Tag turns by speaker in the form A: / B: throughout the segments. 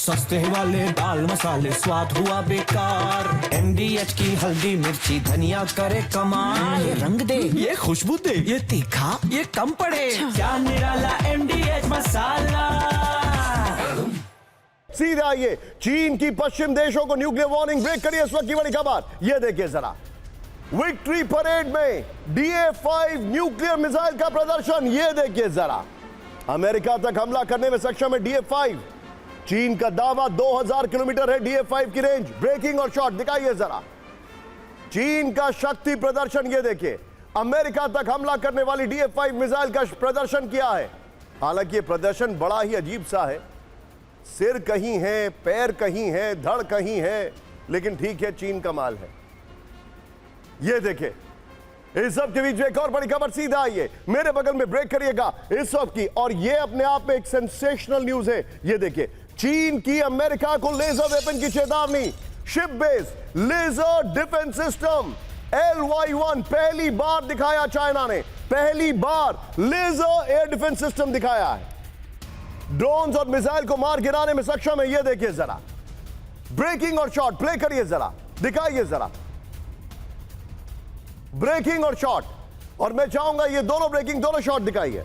A: सस्ते वाले दाल मसाले स्वाद हुआ बेकार। MDH की हल्दी मिर्ची धनिया करे कमाल। ये रंग दे, ये खुशबू दे, ये तीखा, ये कम पड़े। क्या निराला MDH मसाला।
B: सीधा आइए, चीन की पश्चिम देशों को न्यूक्लियर वार्निंग। ब्रेक करिए इस वक्त की बड़ी खबर, ये देखिए जरा। विक्ट्री परेड में DA-5 न्यूक्लियर मिसाइल का प्रदर्शन, ये देखिए जरा। अमेरिका तक हमला करने में सक्षम है DA-5। चीन का दावा 2000 किलोमीटर है DA-5 की रेंज। ब्रेकिंग और शॉट दिखाइए जरा। चीन का शक्ति प्रदर्शन, ये देखिए। अमेरिका तक हमला करने वाली DA-5 मिसाइल का प्रदर्शन किया है। हालांकि यह प्रदर्शन बड़ा ही अजीब सा है। सिर कहीं है, पैर कहीं है, धड़ कहीं है, लेकिन ठीक है, चीन का माल है। ये देखिए, इस सब के बीच एक और बड़ी खबर। सीधा आइए, मेरे बगल में ब्रेक करिएगा इस वक्त की, और ये अपने आप में एक सेंसेशनल न्यूज है। ये देखिए, चीन की अमेरिका को लेजर वेपन की चेतावनी। Ship based laser defence system LY-1 पहली बार दिखाया चाइना ने। पहली बार लेजर एयर डिफेंस सिस्टम दिखाया है। ड्रोन्स और मिसाइल को मार गिराने में सक्षम है। ये देखिए जरा। ब्रेकिंग और शॉट प्ले करिए जरा, दिखाइए जरा। ब्रेकिंग और शॉट, और मैं चाहूंगा ये दोनों ब्रेकिंग, दोनों शॉट दिखाइए।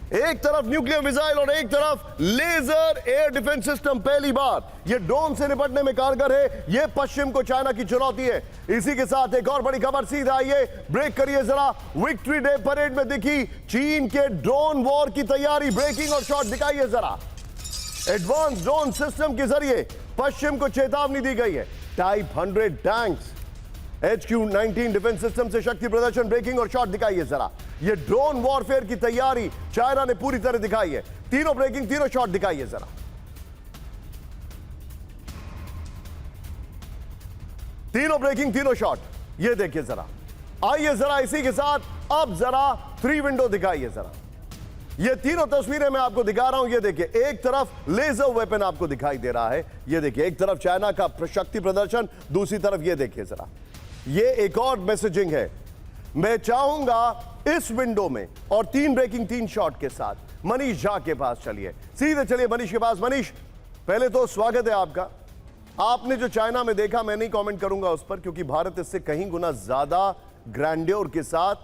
B: एक तरफ न्यूक्लियर मिसाइल और एक तरफ लेजर एयर डिफेंस सिस्टम। पहली बार ये ड्रोन से निपटने में कारगर है। ये पश्चिम को चाइना की चुनौती है। इसी के साथ एक और बड़ी खबर। सीधा आइए, ब्रेक करिए जरा। विक्ट्री डे परेड में दिखी चीन के ड्रोन वॉर की तैयारी। ब्रेकिंग और शॉट दिखाइए जरा। एडवांस ड्रोन सिस्टम के जरिए पश्चिम को चेतावनी दी गई है। Type 100 tanks, HQ-19 defence system से शक्ति प्रदर्शन। ब्रेकिंग और शॉट दिखाइए जरा। ये ड्रोन वॉरफेयर की तैयारी चाइना ने पूरी तरह दिखाई है। तीनों ब्रेकिंग, तीनों शॉट दिखाइए जरा। तीनों ब्रेकिंग, तीनों शॉट, ये देखिए जरा। आइए जरा इसी के साथ अब जरा 3 विंडो दिखाइए जरा। ये तीनों तस्वीरें मैं आपको दिखा रहा हूं। ये देखिए, एक तरफ लेजर वेपन आपको दिखाई दे रहा है। ये देखिए, एक तरफ चाइना का शक्ति प्रदर्शन, दूसरी तरफ ये देखिए जरा। ये एक और मैसेजिंग है। मैं चाहूंगा इस विंडो में और 3 ब्रेकिंग 3 शॉट के साथ मनीष झा के पास चलिए। सीधे चलिए मनीष के पास। मनीष, पहले तो स्वागत है आपका। आपने जो चाइना में देखा, मैं नहीं कमेंट करूंगा उस पर, क्योंकि भारत इससे कहीं गुना ज्यादा ग्रैंड्योर के साथ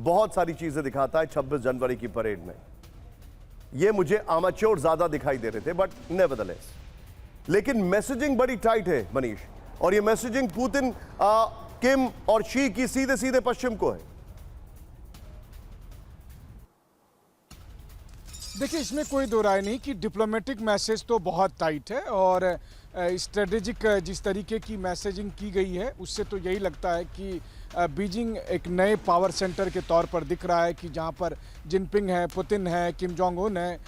B: बहुत सारी चीजें दिखाता है 26 जनवरी की परेड में। ये मुझे अमेच्योर ज्यादा दिखाई दे रहे थे, बट नेवरदलेस। लेकिन मैसेजिंग बड़ी टाइट है मनीष, और ये मैसेजिंग पुतिन, किम और शी की सीधे सीधे पश्चिम को है।
C: देखिए, इसमें कोई दो राय नहीं कि डिप्लोमेटिक मैसेज तो बहुत टाइट है, और स्ट्रेटेजिक जिस तरीके की मैसेजिंग की गई है उससे तो यही लगता है कि बीजिंग एक नए पावर सेंटर के तौर पर दिख रहा है, कि जहां पर जिनपिंग है, पुतिन है, किम जोंग उन है,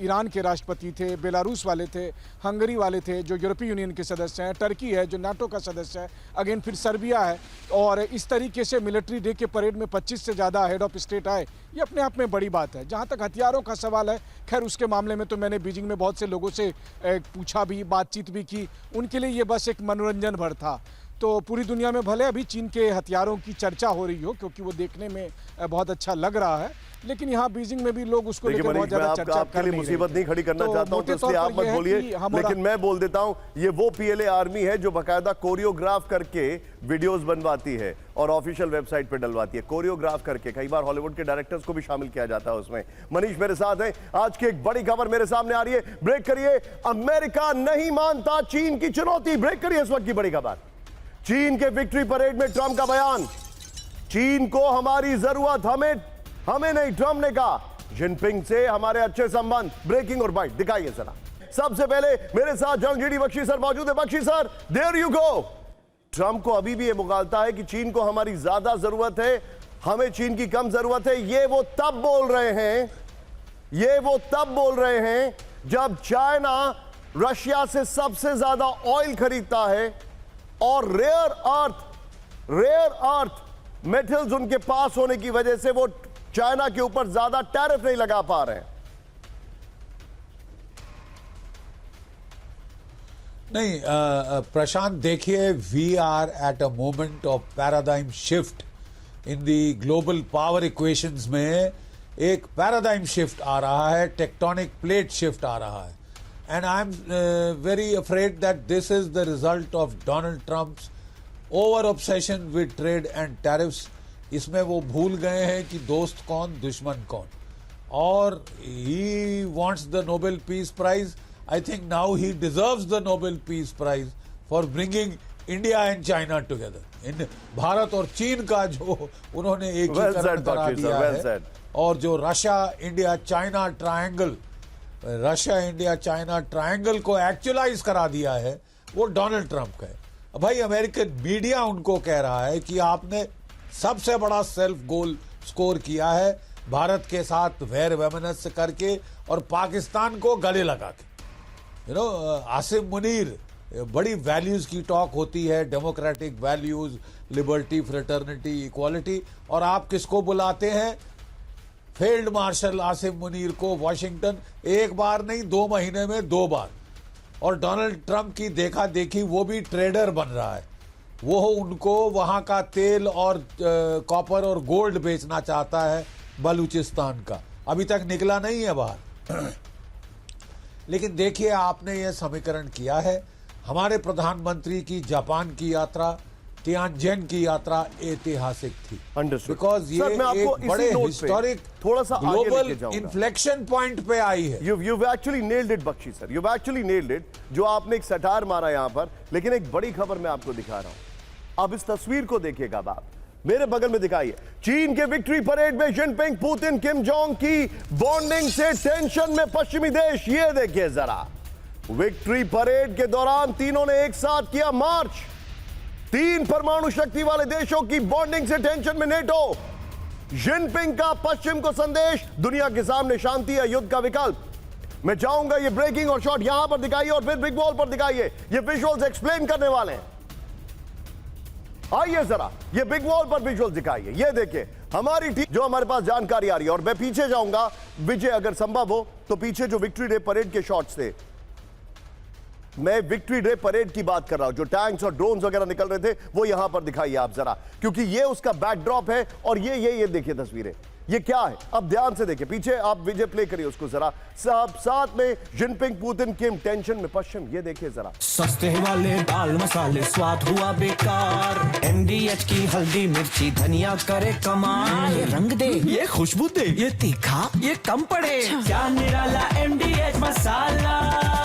C: ईरान के राष्ट्रपति थे, बेलारूस वाले थे, हंगरी वाले थे जो यूरोपीय यूनियन के सदस्य हैं, टर्की है जो नाटो का सदस्य है, अगेन फिर सर्बिया है। और इस तरीके से मिलिट्री डे के परेड में 25 से ज़्यादा हेड ऑफ स्टेट आए, ये अपने आप में बड़ी बात है। जहाँ तक हथियारों का सवाल है, खैर उसके मामले में तो मैंने बीजिंग में बहुत से लोगों से पूछा भी, बातचीत भी की। उनके लिए ये बस एक मनोरंजन भर था। तो पूरी दुनिया में भले अभी चीन के हथियारों की चर्चा हो रही हो, क्योंकि वो देखने में बहुत अच्छा लग रहा है, लेकिन यहाँ बीजिंग में भी लोग उसको लेकर बहुत ज्यादा चर्चा
B: आपके लिए मुसीबत नहीं खड़ी करना चाहता हूं, तो इसलिए आप मत बोलिए, लेकिन मैं बोल देता हूं, ये वो PLA आर्मी है जो बाकायदा कोरियोग्राफ करके वीडियोस बनवाती है और ऑफिशियल वेबसाइट पे डलवाती है। कोरियोग्राफ करके, कई बार हॉलीवुड के डायरेक्टर्स को भी शामिल किया जाता है उसमें। मनीष मेरे साथ है। आज की एक बड़ी खबर मेरे सामने आ रही है। ब्रेक करिए। अमेरिका नहीं मानता चीन की चुनौती। ब्रेक करिए इस वक्त की बड़ी खबर। चीन के विक्ट्री परेड में ट्रंप का बयान। चीन को हमारी जरूरत, हमें नहीं, ट्रंप ने कहा। जिनपिंग से हमारे अच्छे संबंध। ब्रेकिंग और बाइट दिखाइए जरा। सबसे पहले मेरे साथ जंग बख्शी सर मौजूद है। Bakshi sir, there you go. Trump को अभी भी यह मुगालता है कि चीन को हमारी ज्यादा जरूरत है, हमें चीन की कम जरूरत है। ये वो तब बोल रहे हैं जब चाइना रशिया से सबसे ज्यादा ऑयल खरीदता है और रेयर अर्थ मेटल्स उनके पास होने की वजह से वो चाइना के ऊपर ज्यादा टैरिफ नहीं लगा पा रहे हैं।
D: नहीं प्रशांत, देखिए, we are at a moment of paradigm shift in the global power equations में। एक पैराडाइम शिफ्ट आ रहा है, टेक्टोनिक प्लेट शिफ्ट आ रहा है, and I'm very afraid that this is the result of Donald Trump's over obsession with trade and tariffs. इसमें वो भूल गए हैं कि दोस्त कौन दुश्मन कौन, और he wants the Nobel Peace Prize. I think now he deserves the Nobel Peace Prize for bringing India and China together. इन भारत और चीन का जो उन्होंने एकीकरण करा दिया है, और जो रशिया इंडिया चाइना ट्रायंगल को एक्चुअलाइज करा दिया है, वो डोनाल्ड ट्रंप का है. भाई अमेरिकन मीडिया उनको कह रहा है कि आपने सबसे बड़ा सेल्फ गोल स्कोर किया है भारत के साथ वैर वैमनस्य करके और पाकिस्तान को गले लगा के. आसिम मुनीर, बड़ी वैल्यूज की टॉक होती है, democratic values, liberty, fraternity, equality, और आप किसको बुलाते हैं? फील्ड मार्शल आसिम मुनीर को वॉशिंगटन, एक बार नहीं 2 महीने में 2 बार. और डोनाल्ड ट्रंप की देखा देखी वो भी ट्रेडर बन रहा है, वो उनको वहां का तेल और कॉपर और गोल्ड बेचना चाहता है बलूचिस्तान का, अभी तक निकला नहीं है बाहर. लेकिन देखिए, आपने ये समीकरण किया है. हमारे प्रधानमंत्री की जापान की यात्रा, तियानजिन की यात्रा ऐतिहासिक थी, बिकॉज ये एक बड़े हिस्टोरिक
B: थोड़ा सा
D: ग्लोबल इन्फ्लेक्शन पॉइंट पे आई है.
B: You've actually nailed it, Bakshi sir. You've actually nailed it. जो आपने एक सटार मारा यहां पर, लेकिन एक बड़ी खबर मैं आपको दिखा रहा हूं. अब इस तस्वीर को देखिएगा आप, मेरे बगल में दिखाइए. चीन के विक्ट्री परेड में जिनपिंग, पुतिन, किम जोंग की बॉन्डिंग से टेंशन में पश्चिमी देश. ये देखिए जरा, विक्ट्री परेड के दौरान तीनों ने एक साथ किया मार्च. 3 परमाणु शक्ति वाले देशों की बॉन्डिंग से टेंशन में नेटो. जिनपिंग का पश्चिम को संदेश, दुनिया के सामने शांति या युद्ध का विकल्प. मैं चाहूंगा ये ब्रेकिंग और शॉट यहां पर दिखाइए और फिर बिग वॉल पर दिखाइए. ये विजुअल्स एक्सप्लेन करने वाले हैं. आइए जरा, ये बिग वॉल पर विजुअल्स दिखाइए. ये देखिए हमारी टीम, जो हमारे पास जानकारी आ रही है, और मैं पीछे जाऊंगा विजय, अगर संभव हो तो पीछे जो विक्ट्री डे परेड के शॉट्स थे, मैं विक्ट्री डे परेड की बात कर रहा हूं, जो टैंक्स और ड्रोन्स वगैरह निकल रहे थे, वो यहां पर दिखाइए आप जरा, क्योंकि ये उसका बैकड्रॉप है. और ये देखिए तस्वीरें, ये क्या है? अब ध्यान से देखिए पीछे, आप विजय प्ले करिए उसको जरा. साथ में जिनपिंग, पुतिन, किम टेंशन में पश्चिम. ये देखिए जरा,
A: सस्ते वाले दाल मसाले स्वाद हुआ बेकार. MDH की हल्दी मिर्ची धनिया करे कमाल. ये रंग दे, ये खुशबू दे, ये तीखा, ये कम पड़े. क्या निराला MDH मसाला.